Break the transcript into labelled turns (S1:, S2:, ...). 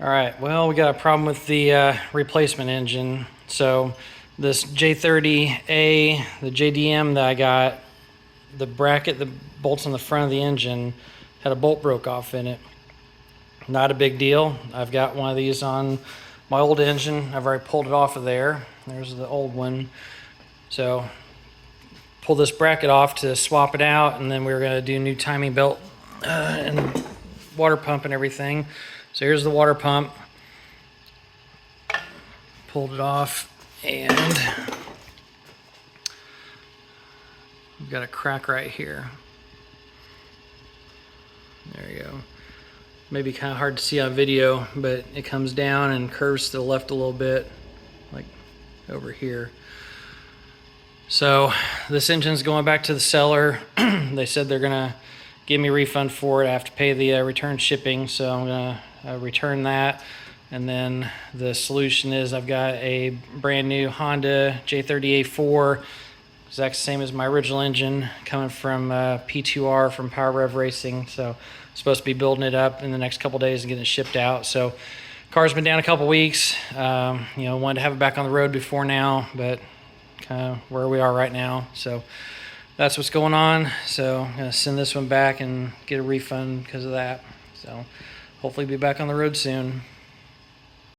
S1: All right, well, we got a problem with the replacement engine. So this J30A, the JDM that I got, the bracket that bolts on the front of the engine had a bolt broke off in it. Not a big deal. I've got one of these on my old engine. I've already pulled it off of there. There's the old one. So pull this bracket off to swap it out, and then we were gonna do new timing belt and water pump and everything. So here's the water pump. Pulled it off, and we've got a crack right here. There you go. Maybe kind of hard to see on video, but it comes down and curves to the left a little bit, like over here. So this engine's going back to the seller. They said they're gonna give me a refund for it. I have to pay the return shipping, so I'm gonna return that. And then the solution is I've got a brand new Honda J30A4, exact same as my original engine, coming from P2R from Power Rev Racing. So I'm supposed to be building it up in the next couple days and getting it shipped out. So car's been down a couple weeks. Wanted to have it back on the road before now, but kind of where we are right now. So that's what's going on. So I'm gonna send this one back and get a refund because of that. So hopefully be back on the road soon.